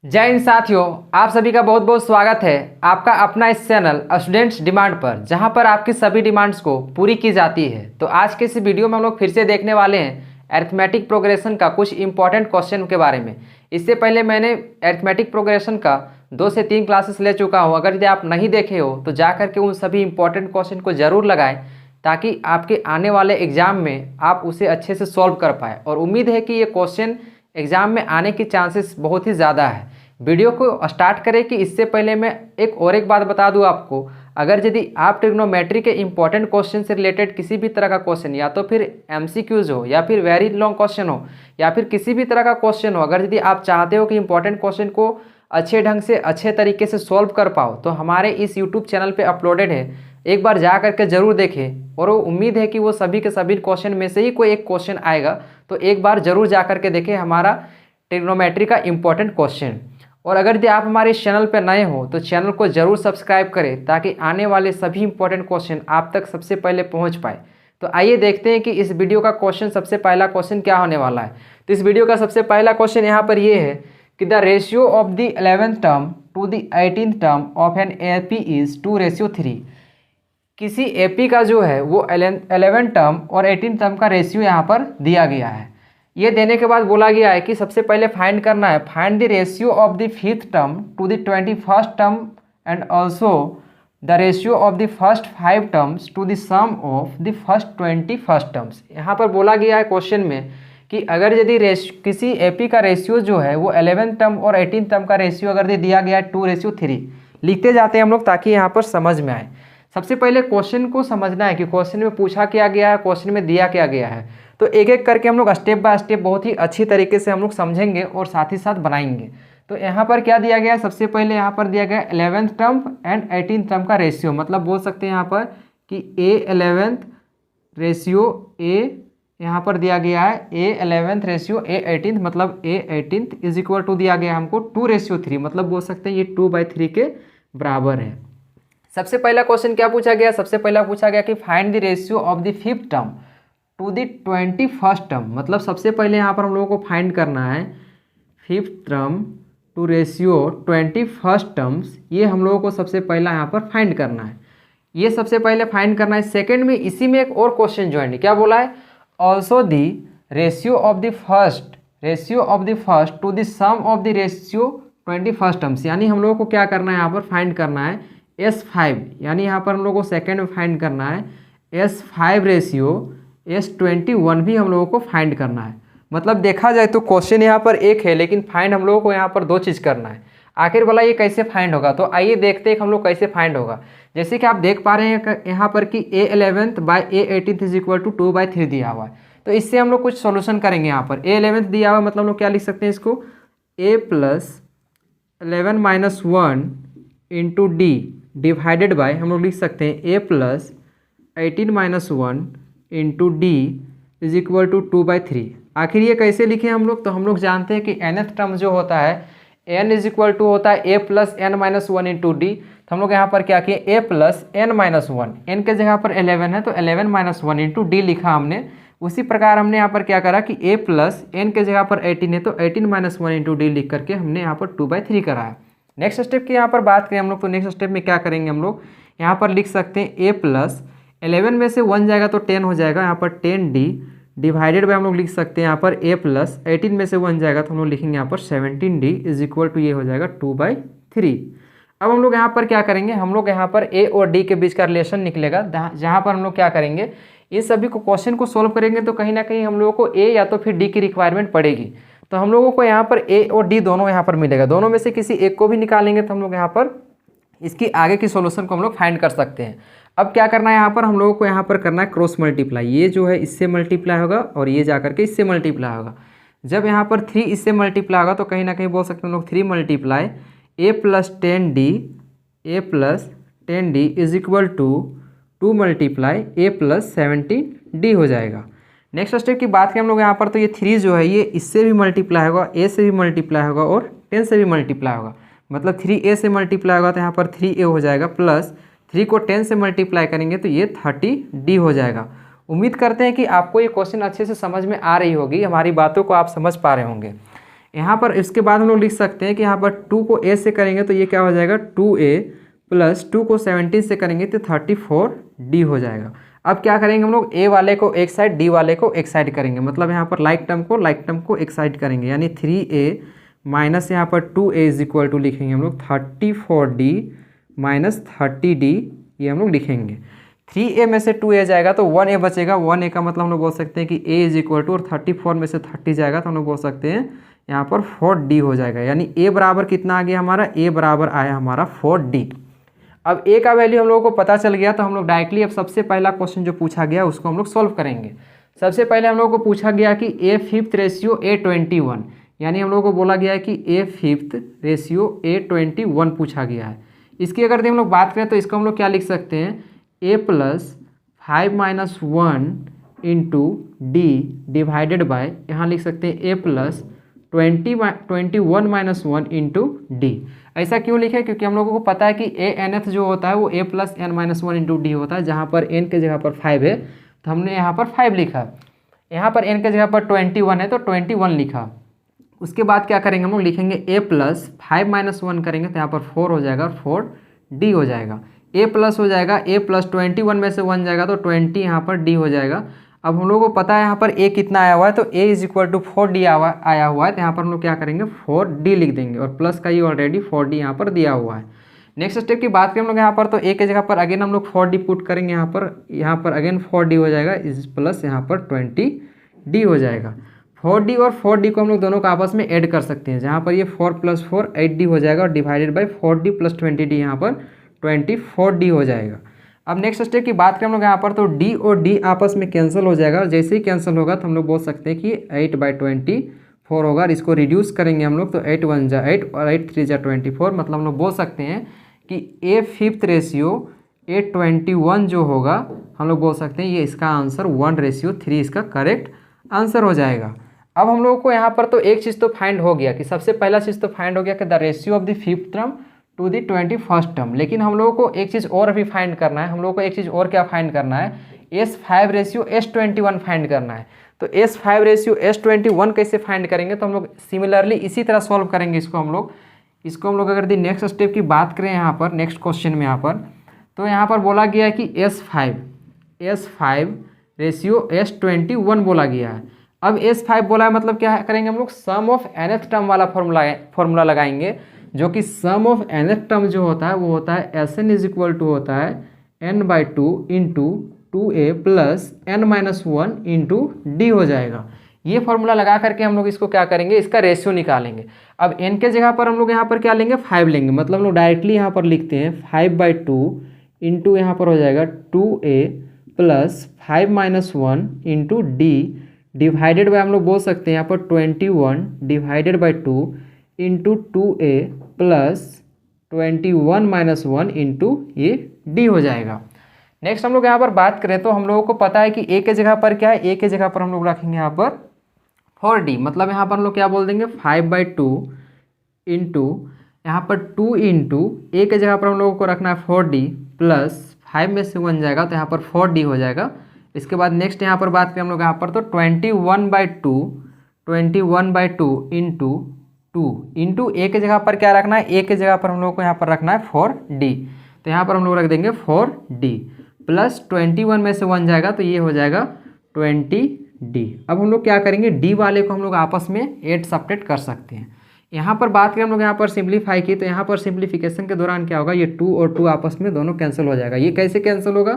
जय हिंद साथियों, आप सभी का बहुत बहुत स्वागत है आपका अपना इस चैनल स्टूडेंट्स डिमांड पर, जहां पर आपकी सभी डिमांड्स को पूरी की जाती है। तो आज के इस वीडियो में हम लोग फिर से देखने वाले हैं अरिथमेटिक प्रोग्रेशन का कुछ इंपॉर्टेंट क्वेश्चन के बारे में। इससे पहले मैंने अरिथमेटिक प्रोग्रेशन का 2 से 3 क्लासेस ले चुका हूं। अगर यदि आप नहीं देखे हो तो जा करके उन सभी इंपॉर्टेंट क्वेश्चन को ज़रूर लगाएं, ताकि आपके आने वाले एग्जाम में आप उसे अच्छे से सॉल्व कर पाए। और उम्मीद है कि ये क्वेश्चन एग्जाम में आने की चांसेस बहुत ही ज़्यादा है। वीडियो को स्टार्ट करें कि इससे पहले मैं एक बात बता दूं आपको, अगर यदि आप ट्रिग्नोमेट्री के इंपॉर्टेंट क्वेश्चन से रिलेटेड किसी भी तरह का क्वेश्चन, या तो फिर एमसीक्यूज हो या फिर वेरी लॉन्ग क्वेश्चन हो या फिर किसी भी तरह का क्वेश्चन हो, अगर यदि आप चाहते हो कि इंपॉर्टेंट क्वेश्चन को अच्छे ढंग से अच्छे तरीके से सॉल्व कर पाओ, तो हमारे इस यूट्यूब चैनल पर अपलोडेड है। एक बार जा करके ज़रूर देखें, और वो उम्मीद है कि वो सभी के सभी क्वेश्चन में से ही कोई एक क्वेश्चन आएगा। तो एक बार ज़रूर जा करके देखें हमारा ट्रिग्नोमेट्री का इंपॉर्टेंट क्वेश्चन। और अगर यदि आप हमारे इस चैनल पर नए हो तो चैनल को ज़रूर सब्सक्राइब करें, ताकि आने वाले सभी इंपॉर्टेंट क्वेश्चन आप तक सबसे पहले पहुंच पाए। तो आइए देखते हैं कि इस वीडियो का क्वेश्चन, सबसे पहला क्वेश्चन क्या होने वाला है। तो इस वीडियो का सबसे पहला क्वेश्चन यहाँ पर ये है कि the ratio of the 11th term to the 18th term of an AP is 2:3। किसी एपी का जो है वो 11 टर्म और 18 टर्म का रेशियो यहाँ पर दिया गया है। ये देने के बाद बोला गया है कि सबसे पहले फाइंड करना है, find the ratio of the 5th term to the 21st term and also the ratio of the first 5 terms to the sum of the first 21st terms. यहाँ पर बोला गया है क्वेश्चन में कि अगर यदि किसी एपी का रेशियो जो है वो 11 टर्म और 18 टर्म का रेशियो अगर दिया गया है 2:3, लिखते जाते हैं हम लोग ताकि यहाँ पर समझ में आए। सबसे पहले क्वेश्चन को समझना है कि क्वेश्चन में पूछा क्या गया है, क्वेश्चन में दिया क्या गया है। तो एक एक करके हम लोग स्टेप बाय स्टेप बहुत ही अच्छी तरीके से हम लोग समझेंगे और साथ ही साथ बनाएंगे। तो यहाँ पर क्या दिया गया है, सबसे पहले यहाँ पर दिया गया है 11th term and 18th term का रेशियो। मतलब बोल सकते हैं यहाँ पर कि A11th रेशियो A, यहाँ पर दिया गया है A11th रेशियो A18th, मतलब A18th इज इक्वल टू दिया गया हमको 2:3, मतलब बोल सकते हैं ये 2/3 के बराबर है। सबसे पहला क्वेश्चन क्या पूछा गया, सबसे पहला पूछा गया कि find the ratio of the 5th term to the 21st term. मतलब सबसे पहले यहाँ पर हम लोगों को फाइंड करना है 5th term two ratio 21st terms. ये हम लोगों को सबसे पहला यहाँ पर फाइंड करना है, ये सबसे पहले फाइंड करना है। सेकंड में इसी में एक और क्वेश्चन ज्वाइन क्या बोला है, also the ratio of the first to the sum of the ratio 21st terms. यानी हम लोगों को क्या करना है, यहाँ पर फाइंड करना है S5, यानी यहाँ पर हम लोगों को सेकेंड में फाइंड करना है S5 रेशियो S21 भी हम लोगों को फाइंड करना है। मतलब देखा जाए तो क्वेश्चन यहाँ पर एक है, लेकिन फाइंड हम लोगों को यहाँ पर 2 चीज़ करना है। आखिर बोला ये कैसे फाइंड होगा, तो आइए देखते हैं कि हम लोग कैसे फाइंड होगा। जैसे कि आप देख पा रहे हैं यहाँ पर कि A11th bye A18th is equal to 2/3 दिया हुआ है। तो इससे हम लोग कुछ सोल्यूशन करेंगे। यहाँ पर A11th दिया हुआ है, मतलब हम लोग क्या लिख सकते हैं इसको, A plus 11 - 1 into D divided by, हम लोग लिख सकते हैं A plus 18 - 1 into D is equal to 2/3। आखिर ये कैसे लिखे हम लोग, तो हम लोग जानते हैं कि nth टर्म जो होता है n इज इक्वल टू होता है A plus n - 1 into D। तो हम लोग यहाँ पर क्या किए, A प्लस n - 1, n के जगह पर 11 है तो 11 - 1 इंटू D लिखा हमने। उसी प्रकार हमने यहाँ पर क्या करा कि A प्लस n के जगह पर 18 है तो 18 - 1 इंटू D लिख करके हमने यहाँ पर 2/3 करा है। नेक्स्ट स्टेप की यहाँ पर बात करें हम लोग, तो नेक्स्ट स्टेप में क्या करेंगे हम लोग, यहाँ पर लिख सकते हैं A प्लस 11 में से 1 जाएगा तो 10 हो जाएगा, यहाँ पर 10D डिवाइडेड बाय हम लोग लिख सकते हैं यहाँ पर A प्लस 18 में से 1 जाएगा तो हम लोग लिखेंगे यहाँ पर 17D इज इक्वल टू ये हो जाएगा 2/3। अब हम लोग यहाँ पर क्या करेंगे, हम लोग यहाँ पर A और D के बीच का रिलेशन निकलेगा, जहाँ पर हम लोग क्या करेंगे, इन सभी को क्वेश्चन को सोल्व करेंगे तो कहीं ना कहीं हम लोगों को A या तो फिर D की रिक्वायरमेंट पड़ेगी। तो हम लोगों को यहाँ पर A और D दोनों यहाँ पर मिलेगा, दोनों में से किसी एक को भी निकालेंगे तो हम लोग यहाँ पर इसकी आगे की सॉल्यूशन को हम लोग फाइंड कर सकते हैं। अब क्या करना है, यहाँ पर हम लोगों को यहाँ पर करना है क्रॉस मल्टीप्लाई। ये जो है इससे मल्टीप्लाई होगा और ये जाकर के इससे मल्टीप्लाई होगा। जब यहाँ पर 3 इससे मल्टीप्लाई होगा तो कहीं ना कहीं बोल सकते हैं हम लोग 3 multiply A plus 10D is equal to 2 multiply A plus 17D हो जाएगा। नेक्स्ट स्टेप की बात करें हम लोग यहाँ पर, तो ये 3 जो है ये इससे भी मल्टीप्लाई होगा, A से भी मल्टीप्लाई होगा और 10 से भी मल्टीप्लाई होगा। मतलब 3A से मल्टीप्लाई होगा तो यहाँ पर 3A हो जाएगा, प्लस 3 को 10 से मल्टीप्लाई करेंगे तो ये 30D हो जाएगा। उम्मीद करते हैं कि आपको ये क्वेश्चन अच्छे से समझ में आ रही होगी, हमारी बातों को आप समझ पा रहे होंगे। यहाँ पर इसके बाद हम लोग लिख सकते हैं कि यहाँ पर 2 को a से करेंगे तो ये क्या हो जाएगा 2a प्लस 2 को 17 से करेंगे तो 34d हो जाएगा। अब क्या करेंगे हम लोग, a वाले को एक साइड d वाले को एक साइड करेंगे, मतलब यहाँ पर लाइक टर्म को एक साइड करेंगे, यानी 3a माइनस यहाँ पर 2a इज इक्वल टू लिखेंगे हम लोग 34d माइनस 30d, ये हम लोग लिखेंगे। 3a में से 2a जाएगा तो 1a बचेगा, 1a का मतलब हम लोग बोल सकते हैं कि a इज इक्वल टू, और 34 में से 30 जाएगा तो हम लोग बोल सकते हैं यहाँ पर 4d हो जाएगा। यानी a बराबर कितना आ गया हमारा, a बराबर आया हमारा 4d। अब a का वैल्यू हम लोगों को पता चल गया तो हम लोग डायरेक्टली अब सबसे पहला क्वेश्चन जो पूछा गया उसको हम लोग सॉल्व करेंगे। सबसे पहले हम लोगों को पूछा गया कि a5 रेशियो a21, यानी हम लोगों को बोला गया है कि a5 रेशियो a21 पूछा गया है। इसकी अगर हम लोग बात करें तो इसको हम लोग क्या लिख सकते हैं, a plus 5 minus 1 into D divided by, यहाँ लिख सकते हैं a plus 21 minus 1 into D. ऐसा क्यों लिखे, क्योंकि हम लोगों को पता है कि a nth जो होता है वो a plus n minus 1 into D होता है, जहाँ पर n के जगह पर 5 है तो हमने यहाँ पर 5 लिखा, यहाँ पर n के जगह पर 21 है तो 21 लिखा। उसके बाद क्या करेंगे हम लोग, लिखेंगे a प्लस 5 माइनस 1 करेंगे तो यहाँ पर 4 हो जाएगा और 4d हो जाएगा। a प्लस हो जाएगा, a प्लस 21 में से 1 जाएगा तो 20 यहाँ पर d हो जाएगा। अब हम लोगों को पता है यहाँ पर a कितना आया हुआ है, तो a is equal to 4d आया हुआ है, तो यहाँ पर हम लोग क्या करेंगे 4d लिख देंगे, और प्लस का ये ऑलरेडी 4d यहाँ पर दिया हुआ है। नेक्स्ट स्टेप की बात करें हम लोग यहाँ पर, तो a के जगह पर अगेन हम लोग 4d पुट करेंगे, यहाँ पर अगेन 4d हो जाएगा, इस प्लस यहाँ पर 20d हो जाएगा। 4d और 4d को हम लोग दोनों को आपस में ऐड कर सकते हैं, जहाँ पर ये 4 प्लस 4 8d हो जाएगा, और divided by 4d plus 20d यहाँ पर 24d हो जाएगा। अब नेक्स्ट स्टेप की बात करें हम लोग यहाँ पर, तो d और d आपस में कैंसिल हो जाएगा, और जैसे ही कैंसिल होगा तो हम लोग बोल सकते हैं कि 8/24 होगा, और इसको रिड्यूस करेंगे हम लोग तो 8 1 जा 8 और 8 3 जा 24, मतलब हम लोग बोल सकते हैं कि a5 रेशियो a21 जो होगा हम लोग बोल सकते हैं ये इसका आंसर 1:3 इसका करेक्ट आंसर हो जाएगा। अब हम लोगों को यहाँ पर तो एक चीज़ तो फाइंड हो गया कि सबसे पहला चीज़ तो फाइंड हो गया कि the ratio of the 5th term to the 21st term, लेकिन हम लोगों को एक चीज़ और अभी फाइंड करना है। हम लोगों को एक चीज़ और क्या फाइंड करना है, S5 रेशियो S21 फाइंड करना है। तो S5 रेशियो S21 कैसे फाइंड करेंगे, तो हम लोग सिमिलरली इसी तरह सॉल्व करेंगे इसको हम लोग अगर दी नेक्स्ट स्टेप की बात करें यहाँ पर नेक्स्ट क्वेश्चन में यहाँ पर, तो यहाँ पर बोला गया है कि S5 रेशियो S21 बोला गया है। अब S5 बोला है मतलब क्या करेंगे हम लोग, सम ऑफ nth टर्म वाला फॉर्मूला लगाएंगे, जो कि सम ऑफ nth टर्म जो होता है वो होता है Sn इज इक्वल टू होता है n/2 into 2a plus n-1 into D हो जाएगा। ये फॉर्मूला लगा करके हम लोग इसको क्या करेंगे, इसका रेशियो निकालेंगे। अब n के जगह पर हम लोग यहाँ पर क्या लेंगे, 5 लेंगे, मतलब हम लोग डायरेक्टली यहाँ पर लिखते हैं 5/2 इंटू यहाँ पर हो जाएगा 2a plus 5-1 into D divided by हम लोग बोल सकते हैं यहाँ पर 21 divided by 2 into 2a plus 21-1 into ये d हो जाएगा। नेक्स्ट हम लोग यहाँ पर बात करें तो हम लोगों को पता है कि a के जगह पर क्या है, a के जगह पर हम लोग रखेंगे यहाँ पर 4d, मतलब यहाँ पर हम लोग क्या बोल देंगे 5/2 इंटू यहाँ पर 2 इंटू a के जगह पर हम लोगों को रखना है 4d प्लस 5 में से 1 जाएगा तो यहाँ पर 4d हो जाएगा। इसके बाद नेक्स्ट यहाँ पर बात करें हम लोग यहाँ पर, तो 21/2 इंटू a के जगह पर क्या रखना है, a के जगह पर हम लोग को यहाँ पर रखना है 4d, तो यहाँ पर हम लोग रख देंगे 4d प्लस 21 में से 1 जाएगा तो ये हो जाएगा 20d। अब हम लोग क्या करेंगे, d वाले को हम लोग आपस में ऐड सब्ट्रैक्ट कर सकते हैं। यहाँ पर बात करें हम लोग यहाँ पर सिंप्लीफाई की, तो यहाँ पर सिंप्लीफिकेशन के दौरान क्या होगा, ये 2 और 2 आपस में दोनों कैंसिल हो जाएगा। ये कैसे कैंसिल होगा,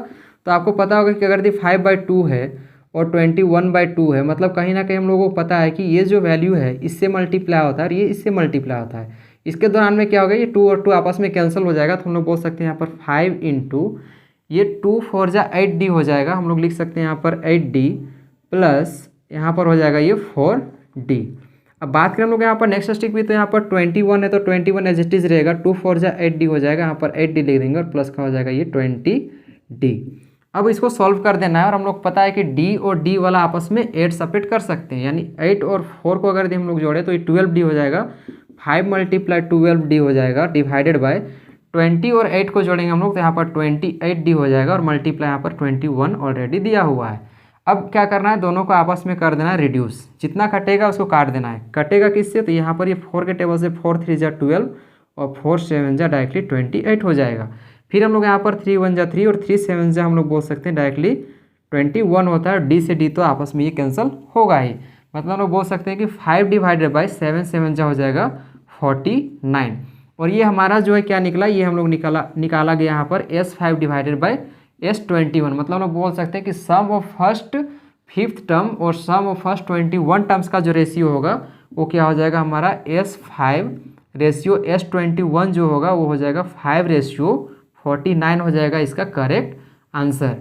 तो आपको पता होगा कि अगर ये 5/2 है और 21/2 है, मतलब कहीं ना कहीं हम लोगों को पता है कि ये जो वैल्यू है इससे मल्टीप्लाई होता है और ये इससे मल्टीप्लाई होता है। इसके दौरान में क्या होगा, ये 2 और 2 आपस में कैंसिल हो जाएगा, तो हम लोग बोल सकते हैं यहाँ पर 5 इंटू ये 2 4 जा 8d हो जाएगा। हम लोग लिख सकते हैं यहाँ पर 8d प्लस यहाँ पर हो जाएगा ये 4d। अब बात करें हम लोग यहाँ पर नेक्स्ट स्टेप भी, तो यहाँ पर 21 है तो 21 एज इट इज रहेगा, 2 4 जा 8d हो जाएगा, यहाँ पर 8d लिख देंगे और प्लस का हो जाएगा ये 20d। अब इसको सॉल्व कर देना है, और हम लोग पता है कि d और d वाला आपस में 8 सेपरेट कर सकते हैं, यानी 8 और 4 को अगर हम लोग जोड़े तो ये 12d हो जाएगा, 5 × 12d हो जाएगा डिवाइडेड बाय 20 और 8 को जोड़ेंगे हम लोग तो यहाँ पर 28d हो जाएगा, और मल्टीप्लाई यहाँ पर 21 ऑलरेडी दिया हुआ है। अब क्या करना है, दोनों को आपस में कर देना है रिड्यूस, जितना कटेगा उसको काट देना है। कटेगा किससे, तो यहाँ पर ये 4 के टेबल से 4 3 जा 12 और 4 7 जा डायरेक्टली 28 हो जाएगा। फिर हम लोग यहाँ पर 3 1 जा 3 और 3 7 जा हम लोग बोल सकते हैं डायरेक्टली 21 होता है। डी से डी तो आपस में ये कैंसिल होगा ही, मतलब हम लोग बोल सकते हैं कि 5 डिवाइडेड बाई 7 7 जा हो जाएगा 49। और ये हमारा जो है क्या निकला, ये हम लोग निकाला गया यहाँ पर S5 डिवाइडेड बाई S21, मतलब हम लोग बोल सकते हैं कि सम ऑफ फर्स्ट 5th टर्म और सम ऑफ फर्स्ट 21 टर्म्स का जो रेशियो होगा वो क्या हो जाएगा हमारा S5 रेशियो S21 जो होगा वो हो जाएगा 5 रेशियो 49 हो जाएगा इसका करेक्ट आंसर।